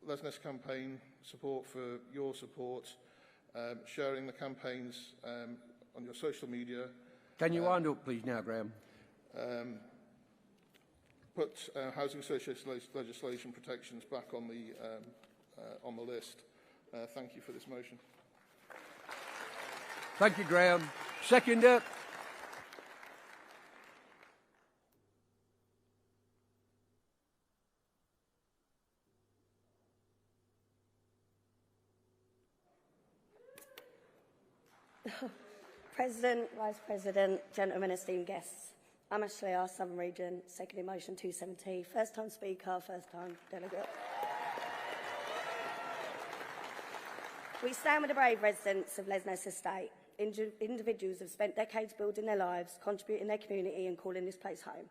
Lesness campaign, support for your support, sharing the campaigns on your social media. Can you wind up, please, now, Graham? Put housing association legislation protections back on the list. Thank you for this motion. Thank you, Graham. Seconder. President, Vice President, gentlemen, esteemed guests. I'm Ashley R, Southern Region, seconding motion 270. First time speaker, first time delegate. We stand with the brave residents of Lesness Estate. Individuals have spent decades building their lives, contributing their community and calling this place home.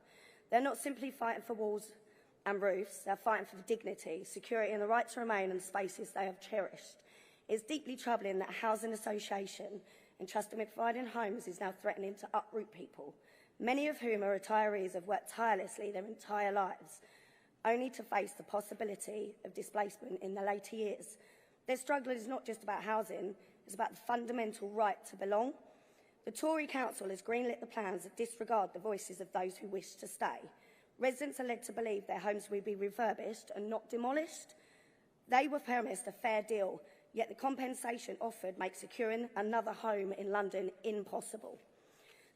They're not simply fighting for walls and roofs, they're fighting for dignity, security and the right to remain in the spaces they have cherished. It's deeply troubling that a housing association entrusted with providing homes is now threatening to uproot people, many of whom are retirees have worked tirelessly their entire lives, only to face the possibility of displacement in their later years. Their struggle is not just about housing, it's about the fundamental right to belong. The Tory Council has greenlit the plans that disregard the voices of those who wish to stay. Residents are led to believe their homes will be refurbished and not demolished. They were promised a fair deal, yet the compensation offered makes securing another home in London impossible.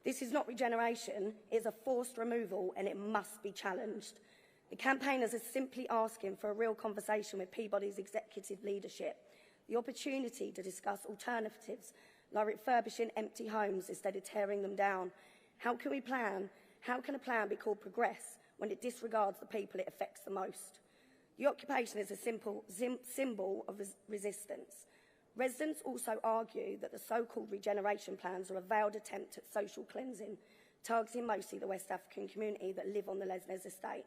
This is not regeneration, it's a forced removal and it must be challenged. The campaigners are simply asking for a real conversation with Peabody's executive leadership, the opportunity to discuss alternatives like refurbishing empty homes instead of tearing them down. How can a plan be called progress when it disregards the people it affects the most? The occupation is a simple symbol of resistance. Residents also argue that the so-called regeneration plans are a veiled attempt at social cleansing, targeting mostly the West African community that live on the Lesness estate.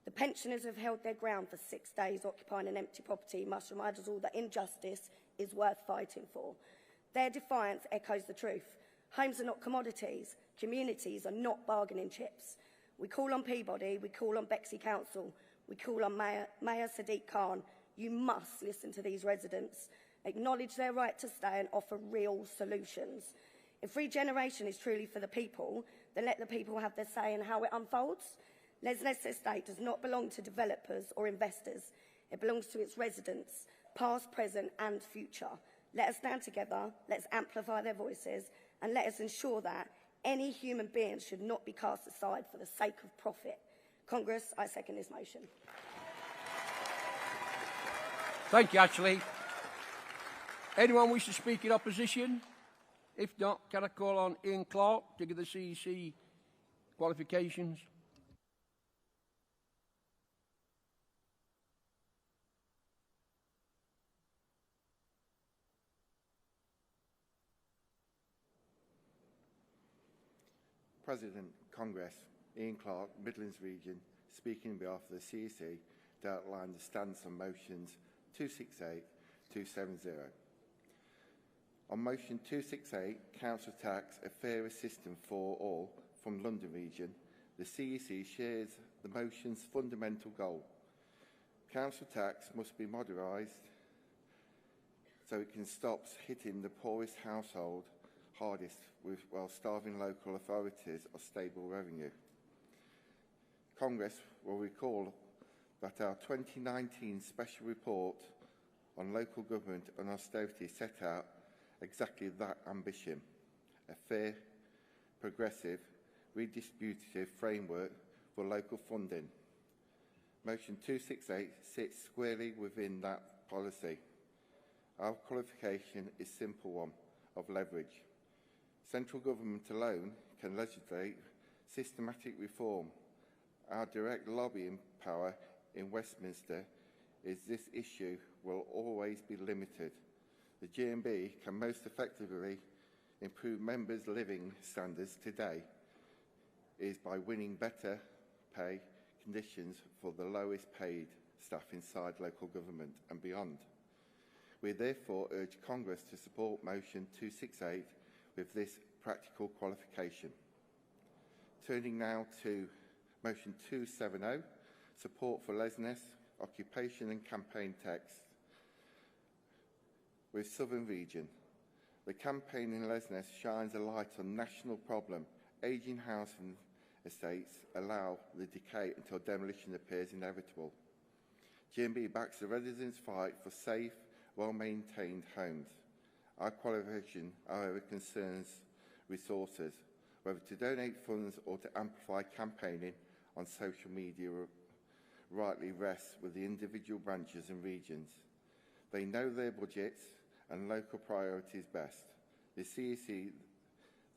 The pensioners have held their ground for 6 days occupying an empty property must remind us all that injustice is worth fighting for. Their defiance echoes the truth. Homes are not commodities. Communities are not bargaining chips. We call on Peabody, we call on Bexley Council, we call on Mayor Sadiq Khan. You must listen to these residents, acknowledge their right to stay and offer real solutions. If regeneration is truly for the people, then let the people have their say in how it unfolds. Lesness Estate does not belong to developers or investors. It belongs to its residents, past, present and future. Let us stand together, let's amplify their voices and let us ensure that any human being should not be cast aside for the sake of profit. Congress, I second this motion. Thank you, Ashley. Anyone wish to speak in opposition? If not, can I call on Ian Clark to give the CEC qualifications? President, Congress, Ian Clark, Midlands Region, speaking on behalf of the CEC to outline the stance on motions 268, 270. On motion 268, Council Tax, a fairer system for all, from London Region, the CEC shares the motion's fundamental goal. Council tax must be modernised so it can stop hitting the poorest household hardest while starving local authorities of stable revenue. Congress will recall that our 2019 special report on local government and austerity set out exactly that ambition, a fair, progressive, redistributive framework for local funding. Motion 268 sits squarely within that policy. Our qualification is a simple one of leverage. Central government alone can legislate systematic reform. Our direct lobbying power in Westminster is this issue will always be limited. The GMB can most effectively improve members' living standards today is by winning better pay conditions for the lowest paid staff inside local government and beyond. We therefore urge Congress to support motion 268 with this practical qualification. Turning now to motion 270, support for Lesness occupation and campaign text with Southern Region. The campaign in Lesnes shines a light on national problem. Ageing housing estates allow the decay until demolition appears inevitable. GMB backs the residents' fight for safe, well-maintained homes. Our qualification, however, concerns resources. Whether to donate funds or to amplify campaigning on social media rightly rests with the individual branches and regions. They know their budgets and local priorities best. The CEC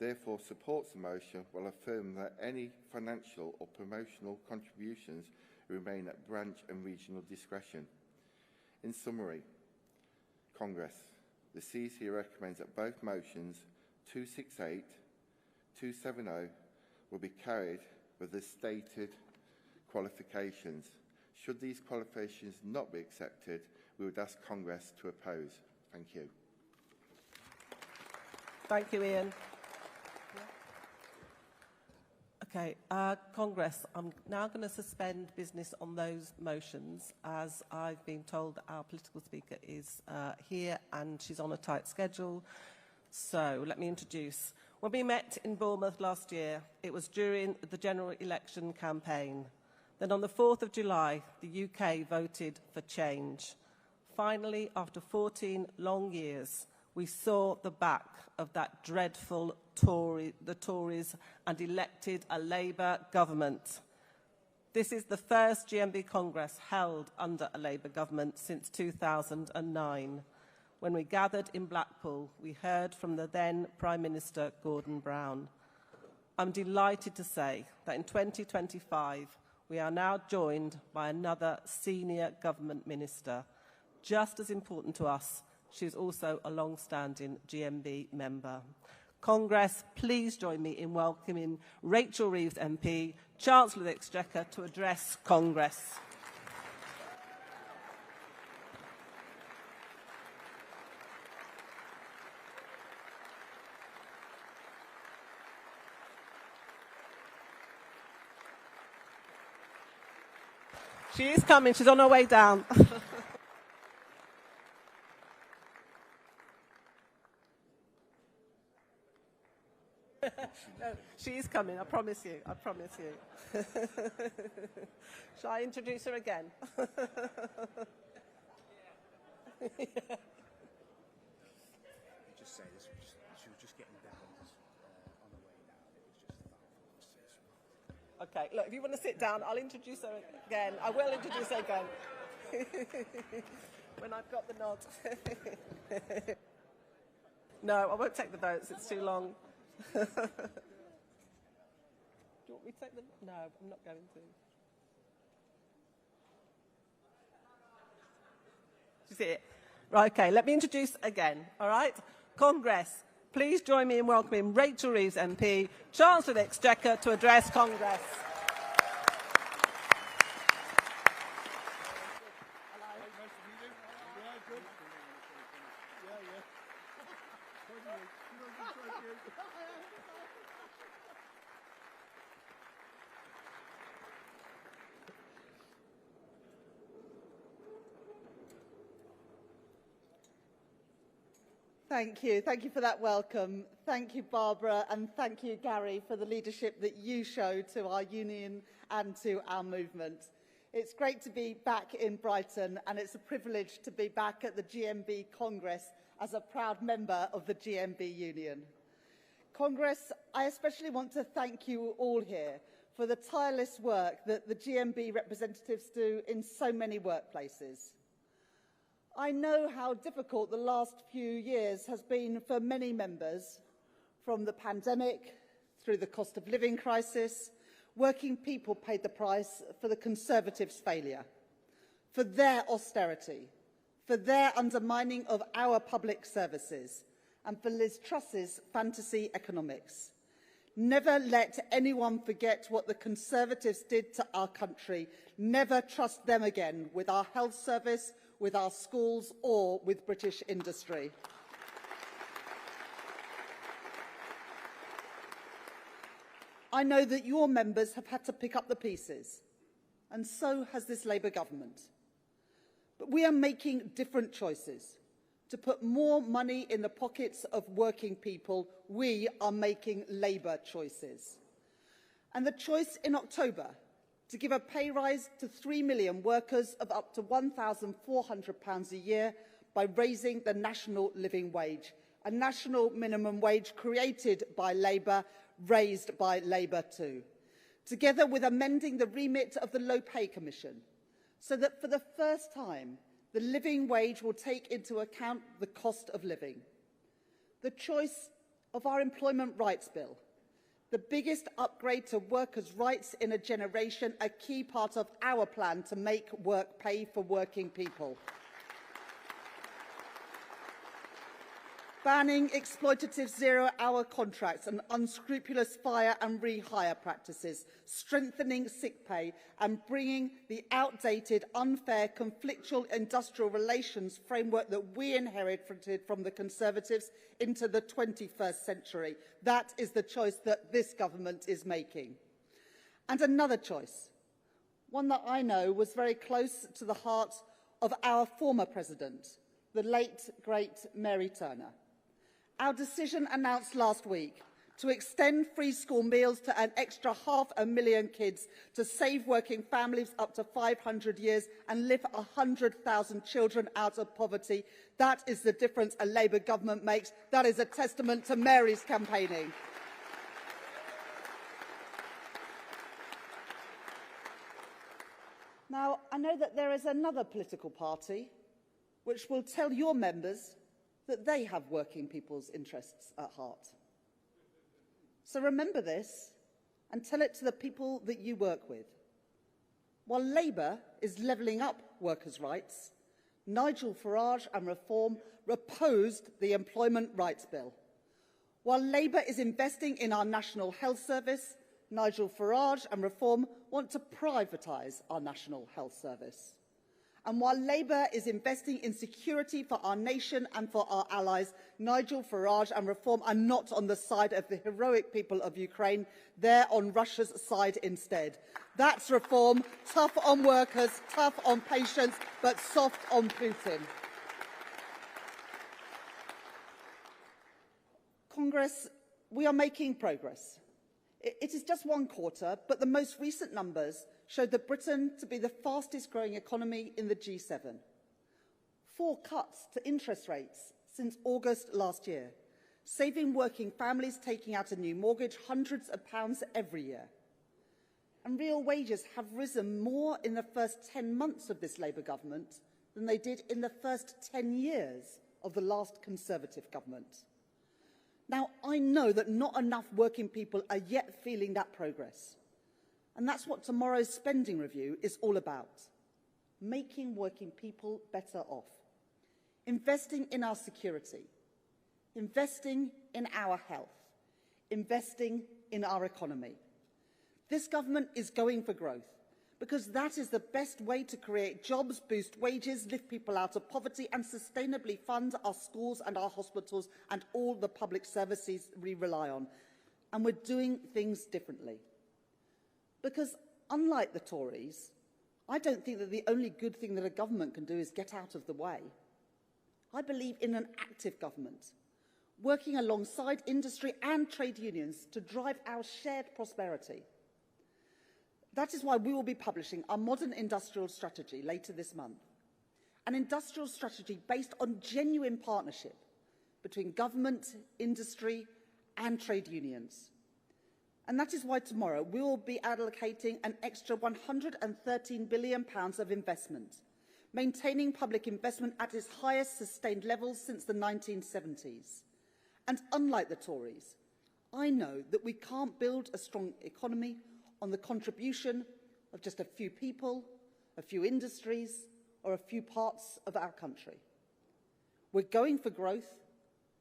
therefore supports the motion while affirming that any financial or promotional contributions remain at branch and regional discretion. In summary, Congress, the CEC recommends that both motions 268, 270 will be carried with the stated qualifications. Should these qualifications not be accepted, we would ask Congress to oppose. Thank you. Thank you, Ian. Okay, Congress, I'm now going to suspend business on those motions as I've been told that our political speaker is here and she's on a tight schedule. So let me introduce. When we met in Bournemouth last year, it was during the general election campaign. Then on the 4th of July, the UK voted for change. Finally, after 14 long years, we saw the back of that dreadful the Tories and elected a Labour government. This is the first GMB Congress held under a Labour government since 2009. When we gathered in Blackpool, we heard from the then Prime Minister Gordon Brown. I'm delighted to say that in 2025, we are now joined by another senior government minister. Just as important to us, she is also a long-standing GMB member. Congress, please join me in welcoming Rachel Reeves MP, Chancellor of the Exchequer, to address Congress. She is coming. She's on her way down. No, she is coming. I promise you. I promise you. Shall I introduce her again? Just say this. She was just getting down on the way down. It was just Okay, look, if you want to sit down, I'll introduce her again. I will introduce her again. When I've got the nod. No, I won't take the votes. It's too long. Do you want me to take them? No, I'm not going to. Do you see it? Right, okay, let me introduce again, all right? Congress, please join me in welcoming Rachel Reeves MP, Chancellor of the Exchequer, to address Congress. Thank you. Thank you for that welcome. Thank you, Barbara, and thank you, Gary, for the leadership that you showed to our union and to our movement. It's great to be back in Brighton, and it's a privilege to be back at the GMB Congress as a proud member of the GMB Union. Congress, I especially want to thank you all here for the tireless work that the GMB representatives do in so many workplaces. I know how difficult the last few years has been for many members. From the pandemic through the cost of living crisis, working people paid the price for the Conservatives' failure, for their austerity, for their undermining of our public services, and for Liz Truss's fantasy economics. Never let anyone forget what the Conservatives did to our country. Never trust them again with our health service, with our schools, or with British industry. I know that your members have had to pick up the pieces, and so has this Labour government. But we are making different choices. To put more money in the pockets of working people, we are making Labour choices. And the choice in October to give a pay rise to 3 million workers of up to £1,400 a year by raising the national living wage, a national minimum wage created by Labour, raised by Labour too, together with amending the remit of the Low Pay Commission, so that for the first time, the living wage will take into account the cost of living. The choice of our Employment Rights Bill, the biggest upgrade to workers' rights in a generation, a key part of our plan to make work pay for working people. Banning exploitative zero-hour contracts and unscrupulous fire and rehire practices, strengthening sick pay and bringing the outdated, unfair, conflictual industrial relations framework that we inherited from the Conservatives into the 21st century. That is the choice that this government is making. And another choice, one that I know was very close to the heart of our former president, the late, great Mary Turner. Our decision announced last week to extend free school meals to an extra 500,000 kids, to save working families up to 500 years and lift 100,000 children out of poverty. That is the difference a Labour government makes. That is a testament to Mary's campaigning. Now, I know that there is another political party which will tell your members that they have working people's interests at heart. So remember this and tell it to the people that you work with. While Labour is levelling up workers' rights, Nigel Farage and Reform opposed the Employment Rights Bill. While Labour is investing in our National Health Service, Nigel Farage and Reform want to privatise our National Health Service. And while Labour is investing in security for our nation and for our allies, Nigel Farage and Reform are not on the side of the heroic people of Ukraine. They're on Russia's side instead. That's Reform, tough on workers, tough on patients, but soft on Putin. Congress, we are making progress. It is just one quarter, but the most recent numbers showed that Britain to be the fastest growing economy in the G7. 4 cuts to interest rates since August last year, saving working families taking out a new mortgage hundreds of pounds every year. And real wages have risen more in the first 10 months of this Labour government than they did in the first 10 years of the last Conservative government. Now, I know that not enough working people are yet feeling that progress. And that's what tomorrow's spending review is all about. Making working people better off. Investing in our security. Investing in our health. Investing in our economy. This government is going for growth because that is the best way to create jobs, boost wages, lift people out of poverty and sustainably fund our schools and our hospitals and all the public services we rely on. And we're doing things differently. Because unlike the Tories, I don't think that the only good thing that a government can do is get out of the way. I believe in an active government, working alongside industry and trade unions to drive our shared prosperity. That is why we will be publishing our modern industrial strategy later this month. An industrial strategy based on genuine partnership between government, industry and trade unions. And that is why tomorrow we will be allocating an extra £113 billion of investment, maintaining public investment at its highest sustained levels since the 1970s. And unlike the Tories, I know that we can't build a strong economy on the contribution of just a few people, a few industries, or a few parts of our country. We're going for growth,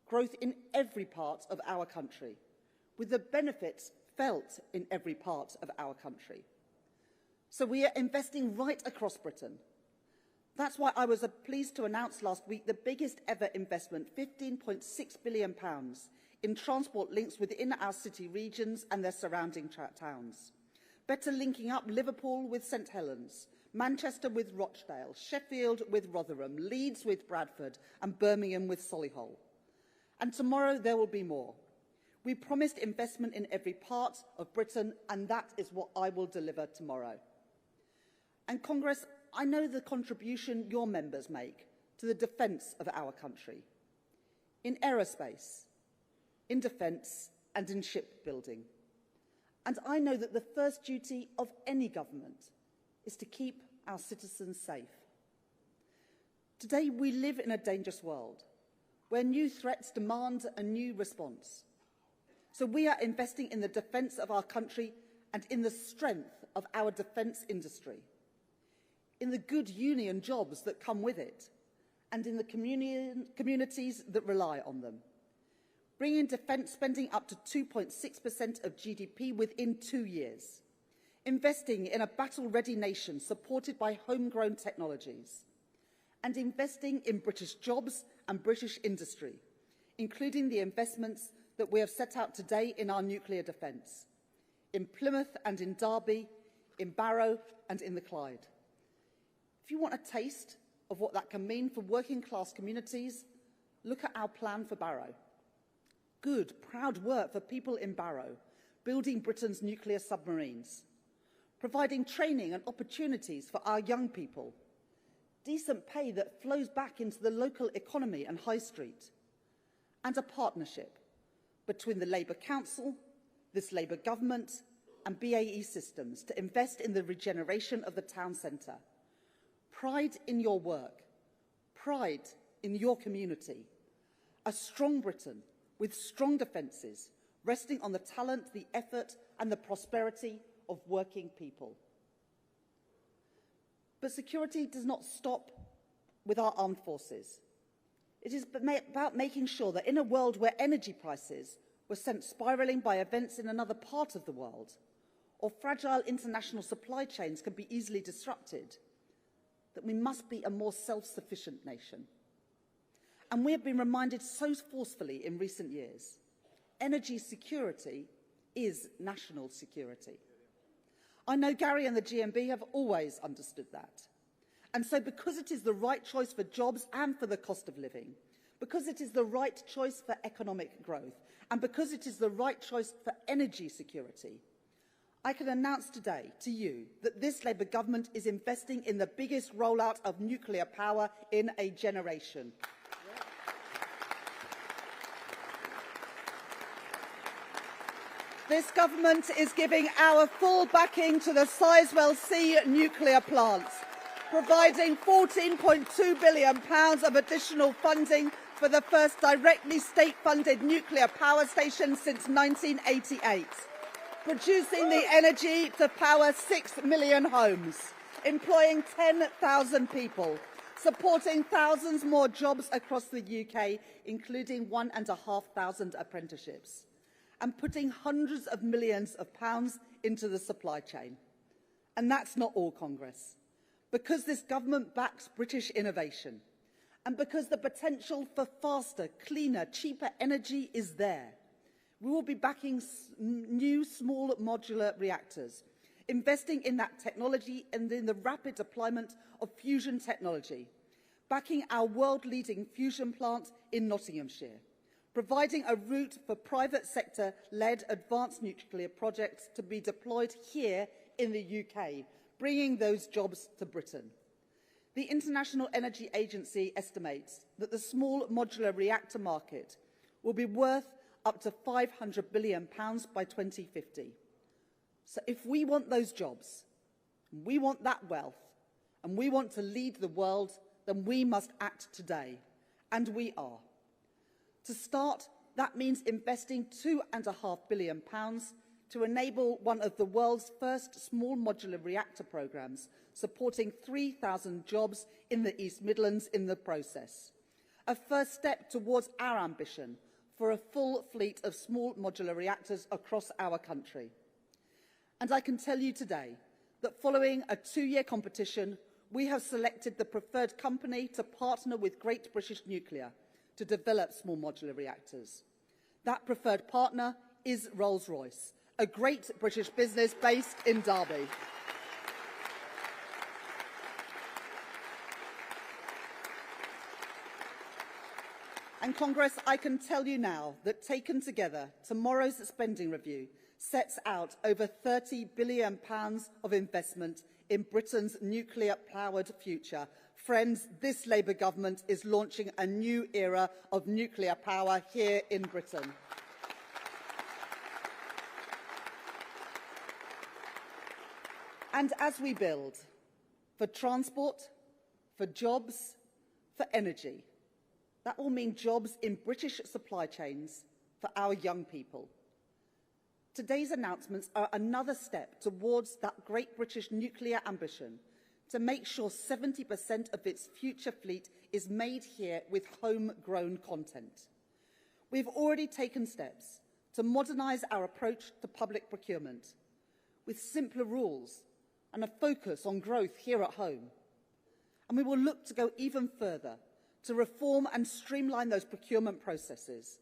growth in every part of our country, with the benefits felt in every part of our country. So we are investing right across Britain. That's why I was pleased to announce last week the biggest ever investment, £15.6 billion, in transport links within our city regions and their surrounding towns. Better linking up Liverpool with St Helens, Manchester with Rochdale, Sheffield with Rotherham, Leeds with Bradford, and Birmingham with Solihull. And tomorrow there will be more. We promised investment in every part of Britain, and that is what I will deliver tomorrow. And Congress, I know the contribution your members make to the defence of our country, in aerospace, in defence, and in shipbuilding. And I know that the first duty of any government is to keep our citizens safe. Today, we live in a dangerous world where new threats demand a new response. So we are investing in the defence of our country and in the strength of our defence industry, in the good union jobs that come with it, and in the communities that rely on them, bringing defence spending up to 2.6% of GDP within 2 years, investing in a battle-ready nation supported by homegrown technologies, and investing in British jobs and British industry, including the investments that we have set out today in our nuclear defence, in Plymouth and in Derby, in Barrow and in the Clyde. If you want a taste of what that can mean for working-class communities, look at our plan for Barrow. Good, proud work for people in Barrow, building Britain's nuclear submarines, providing training and opportunities for our young people, decent pay that flows back into the local economy and high street, and a partnership between the Labour Council, this Labour government, and BAE Systems to invest in the regeneration of the town centre. Pride in your work, pride in your community, a strong Britain with strong defences, resting on the talent, the effort, and the prosperity of working people. But security does not stop with our armed forces. It is about making sure that in a world where energy prices were sent spiralling by events in another part of the world, or fragile international supply chains can be easily disrupted, that we must be a more self-sufficient nation. And we have been reminded so forcefully in recent years, energy security is national security. I know Gary and the GMB have always understood that. And so because it is the right choice for jobs and for the cost of living, because it is the right choice for economic growth, and because it is the right choice for energy security, I can announce today to you that this Labour government is investing in the biggest rollout of nuclear power in a generation. This government is giving our full backing to the Sizewell C nuclear plant, providing £14.2 billion of additional funding for the first directly state-funded nuclear power station since 1988, producing the energy to power 6 million homes, employing 10,000 people, supporting thousands more jobs across the UK, including 1,500 apprenticeships, and putting hundreds of millions of pounds into the supply chain. And that's not all, Congress. Because this government backs British innovation, and because the potential for faster, cleaner, cheaper energy is there, we will be backing new small modular reactors, investing in that technology and in the rapid deployment of fusion technology, backing our world-leading fusion plant in Nottinghamshire, providing a route for private sector-led advanced nuclear projects to be deployed here in the UK, bringing those jobs to Britain. The International Energy Agency estimates that the small modular reactor market will be worth up to £500 billion by 2050. So if we want those jobs, we want that wealth, and we want to lead the world, then we must act today. And we are. To start, that means investing £2.5 billion to enable one of the world's first small modular reactor programmes, supporting 3,000 jobs in the East Midlands in the process. A first step towards our ambition for a full fleet of small modular reactors across our country. And I can tell you today that following a 2-year competition, we have selected the preferred company to partner with Great British Nuclear to develop small modular reactors. That preferred partner is Rolls-Royce, a great British business based in Derby. And Congress, I can tell you now that taken together, tomorrow's spending review sets out over £30 billion of investment in Britain's nuclear-powered future. Friends, this Labour government is launching a new era of nuclear power here in Britain. And as we build for transport, for jobs, for energy, that will mean jobs in British supply chains for our young people. Today's announcements are another step towards that great British nuclear ambition to make sure 70% of its future fleet is made here with homegrown content. We've already taken steps to modernise our approach to public procurement with simpler rules and a focus on growth here at home. And we will look to go even further to reform and streamline those procurement processes.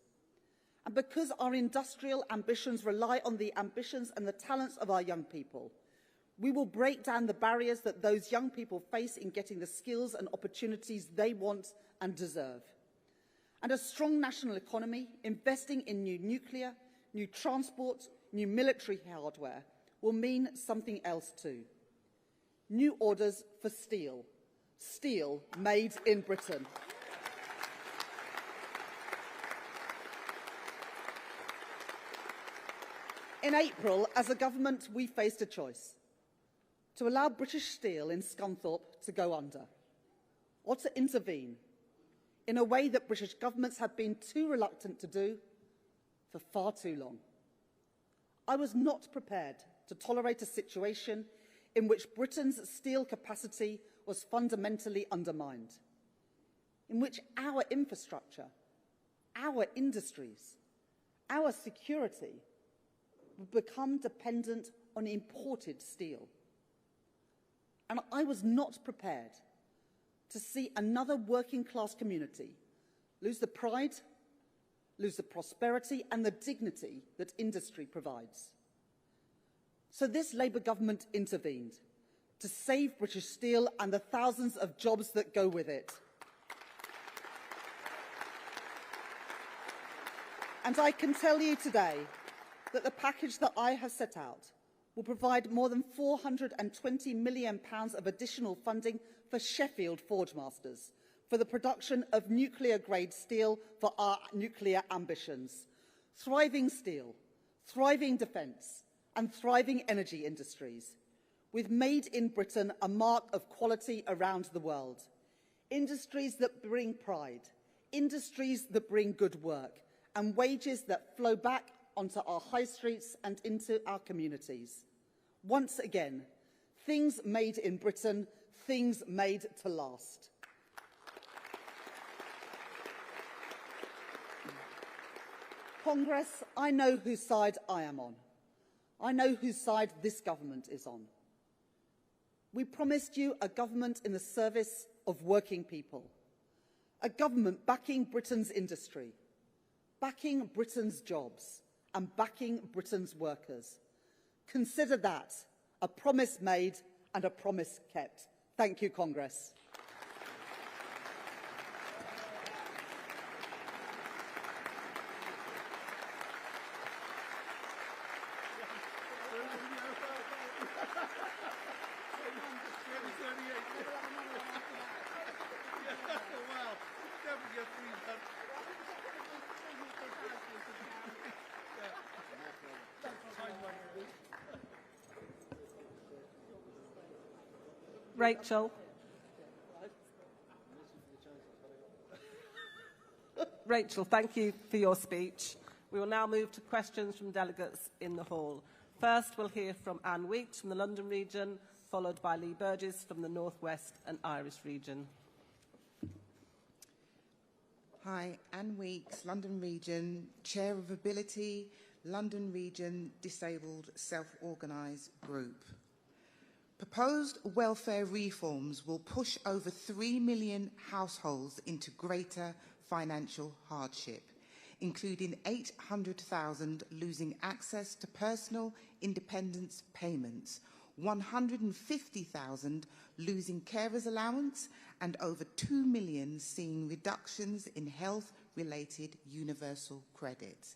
And because our industrial ambitions rely on the ambitions and the talents of our young people, we will break down the barriers that those young people face in getting the skills and opportunities they want and deserve. And a strong national economy, investing in new nuclear, new transport, new military hardware will mean something else too. New orders for steel. Steel made in Britain. In April, as a government, we faced a choice: to allow British Steel in Scunthorpe to go under, or to intervene in a way that British governments have been too reluctant to do for far too long. I was not prepared to tolerate a situation in which Britain's steel capacity was fundamentally undermined, in which our infrastructure, our industries, our security would become dependent on imported steel. And I was not prepared to see another working-class community lose the pride, lose the prosperity and the dignity that industry provides. So this Labour government intervened to save British Steel and the thousands of jobs that go with it. And I can tell you today that the package that I have set out will provide more than £420 million of additional funding for Sheffield Forgemasters for the production of nuclear-grade steel for our nuclear ambitions. Thriving steel, thriving defence and thriving energy industries, with Made in Britain a mark of quality around the world. Industries that bring pride, industries that bring good work, and wages that flow back onto our high streets and into our communities. Once again, things made in Britain, things made to last. Congress, I know whose side I am on. I know whose side this government is on. We promised you a government in the service of working people, a government backing Britain's industry, backing Britain's jobs, and backing Britain's workers. Consider that a promise made and a promise kept. Thank you, Congress. Rachel. Rachel, thank you for your speech. We will now move to questions from delegates in the hall. First, we'll hear from Anne Weeks from the London region, followed by Lee Burgess from the North West and Irish region. Hi, Anne Weeks, London region, Chair of Ability, London region Disabled Self-Organised Group. Proposed welfare reforms will push over 3 million households into greater financial hardship, including 800,000 losing access to personal independence payments, 150,000 losing carers allowance, and over 2 million seeing reductions in health related universal credit.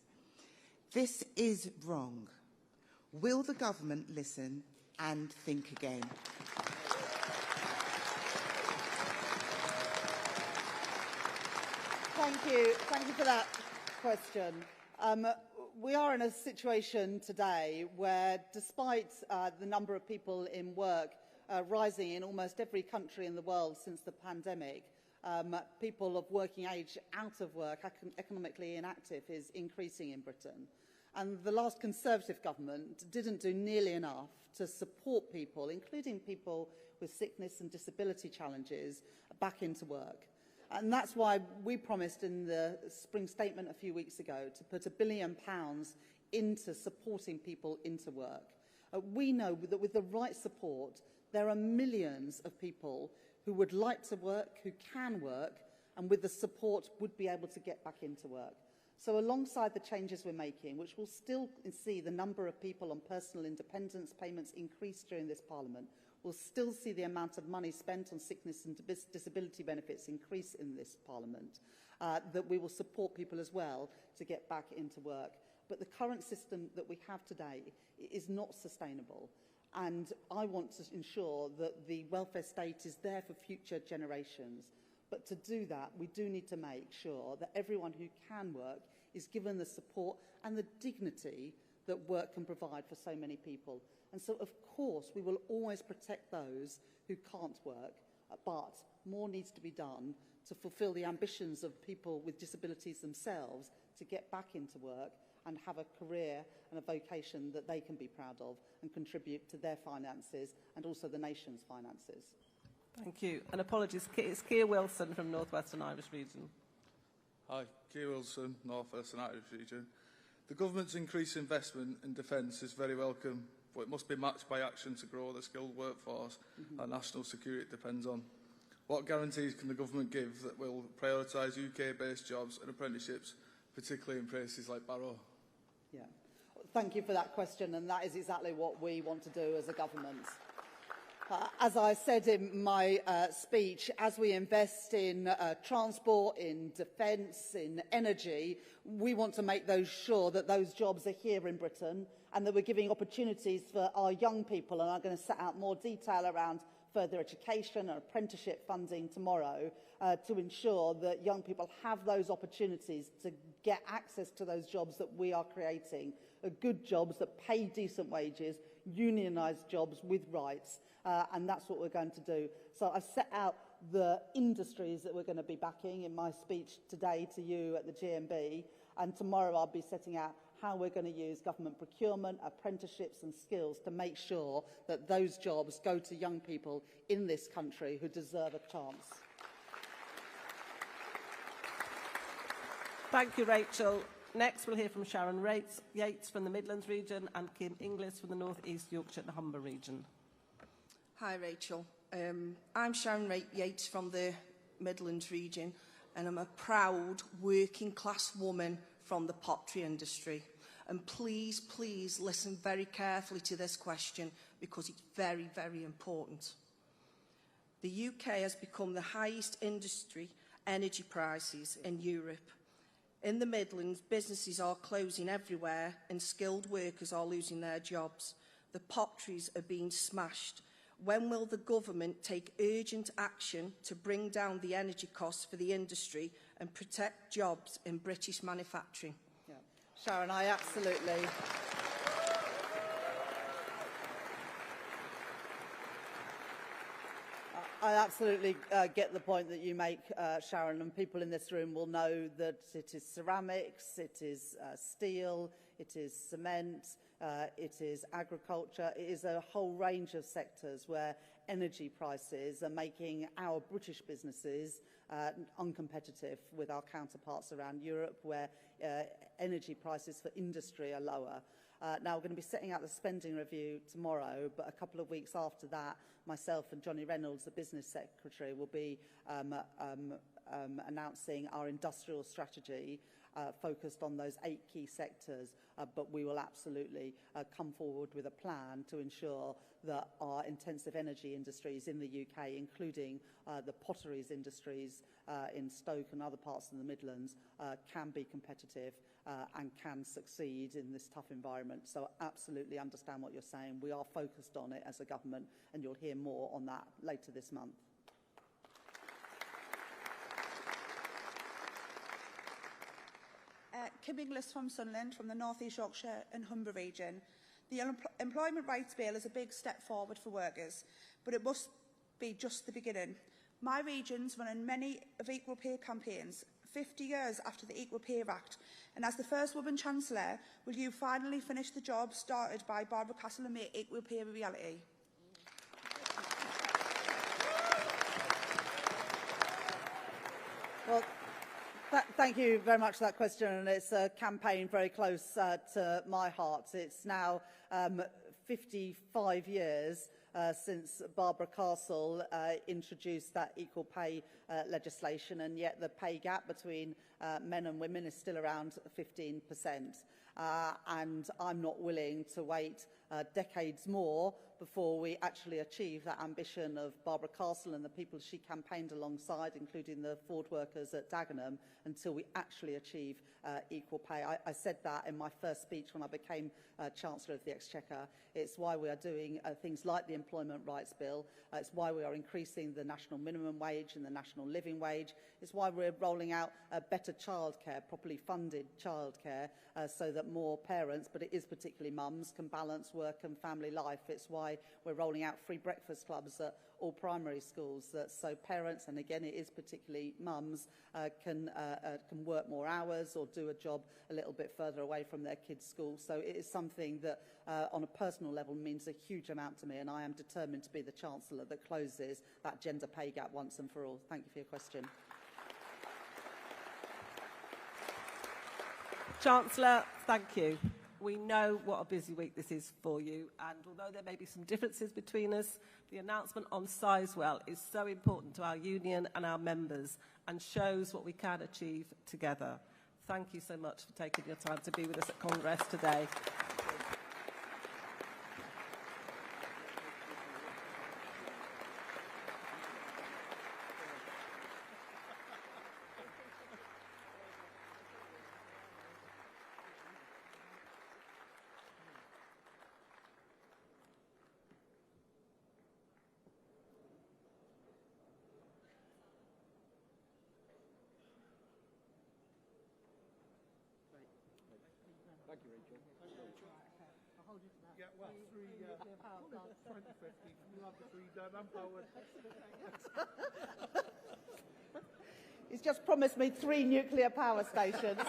This is wrong. Will the government listen and think again? Thank you for that question. We are in a situation today where, despite the number of people in work rising in almost every country in the world since the pandemic, people of working age out of work, economically inactive, is increasing in Britain. And the last Conservative government didn't do nearly enough to support people, including people with sickness and disability challenges, back into work. And that's why we promised in the spring statement a few weeks ago to put £1 billion into supporting people into work. We know that with the right support, there are millions of people who would like to work, who can work, and with the support would be able to get back into work. So alongside the changes we're making, which will still see the number of people on personal independence payments increase during this Parliament, we'll still see the amount of money spent on sickness and disability benefits increase in this Parliament, that we will support people as well to get back into work. But the current system that we have today is not sustainable. And I want to ensure that the welfare state is there for future generations. But to do that, we do need to make sure that everyone who can work is given the support and the dignity that work can provide for so many people. And so, of course, we will always protect those who can't work, but more needs to be done to fulfil the ambitions of people with disabilities themselves to get back into work and have a career and a vocation that they can be proud of and contribute to their finances and also the nation's finances. Thank you. And apologies, it's Keir Wilson from North Western Irish Region. Hi, Keir Wilson, North Western Irish Region. The government's increased investment in defence is very welcome, but it must be matched by action to grow the skilled workforce that national security depends on. What guarantees can the government give that will prioritise UK-based jobs and apprenticeships, particularly in places like Barrow? Yeah. Thank you for that question, and that is exactly what we want to do as a government. As I said in my speech, as we invest in transport, in defence, in energy, we want to make sure that those jobs are here in Britain and that we're giving opportunities for our young people. And I'm going to set out more detail around further education and apprenticeship funding tomorrow to ensure that young people have those opportunities to get access to those jobs that we are creating, good jobs that pay decent wages, unionised jobs with rights. And that's what we're going to do. So I've set out the industries that we're going to be backing in my speech today to you at the GMB. And tomorrow I'll be setting out how we're going to use government procurement, apprenticeships and skills to make sure that those jobs go to young people in this country who deserve a chance. Thank you, Rachel. Next, we'll hear from Sharon Yates from the Midlands region and Kim Inglis from the North East Yorkshire and Humber region. Hi, Rachel. I'm Sharon Yates from the Midlands region, and I'm a proud working-class woman from the pottery industry. And please, please listen very carefully to this question because it's very, very important. The UK has become the highest industry energy prices in Europe. In the Midlands, businesses are closing everywhere and skilled workers are losing their jobs. The potteries are being smashed. When will the government take urgent action to bring down the energy costs for the industry and protect jobs in British manufacturing? Yeah. Sharon, I absolutely get the point that you make, Sharon, and people in this room will know that it is ceramics, it is steel, it is cement, it is agriculture. It is a whole range of sectors where energy prices are making our British businesses uncompetitive with our counterparts around Europe, where energy prices for industry are lower. Now, we're going to be setting out the spending review tomorrow, but a couple of weeks after that, myself and Johnny Reynolds, the Business Secretary, will be announcing our industrial strategy focused on those 8 key sectors, but we will absolutely come forward with a plan to ensure that our intensive energy industries in the UK, including the potteries industries in Stoke and other parts of the Midlands, can be competitive and can succeed in this tough environment. So absolutely understand what you're saying. We are focused on it as a government, and you'll hear more on that later this month. Kim Inglis from Sunderland, from the North East Yorkshire and Humber region. The Employment Rights Bill is a big step forward for workers, but it must be just the beginning. My region's running many of equal pay campaigns, 50 years after the Equal Pay Act, and as the first woman Chancellor, will you finally finish the job started by Barbara Castle and make equal pay a reality? Well, thank you very much for that question, and it's a campaign very close to my heart. It's now 55 years since Barbara Castle introduced that equal pay legislation, and yet the pay gap between men and women is still around 15%. And I'm not willing to wait decades more before we actually achieve that ambition of Barbara Castle and the people she campaigned alongside, including the Ford workers at Dagenham, until we actually achieve equal pay. I said that in my first speech when I became Chancellor of the Exchequer. It's why we are doing things like the Employment Rights Bill. It's why we are increasing the national minimum wage and the national living wage. It's why we're rolling out better childcare, properly funded childcare, so that more parents, but it is particularly mums, can balance work and family life. It's why we're rolling out free breakfast clubs at all primary schools, so parents, and again it is particularly mums, can work more hours or do a job a little bit further away from their kids' school. So it is something that on a personal level means a huge amount to me, and I am determined to be the Chancellor that closes that gender pay gap once and for all. Thank you for your question. Chancellor, thank you. We know what a busy week this is for you, and although there may be some differences between us, the announcement on Sizewell is so important to our union and our members and shows what we can achieve together. Thank you so much for taking your time to be with us at Congress today. Thank you, Rachel. Yeah, well, 2050, you have the 3 done, I'm powered. He's just promised me 3 nuclear power stations.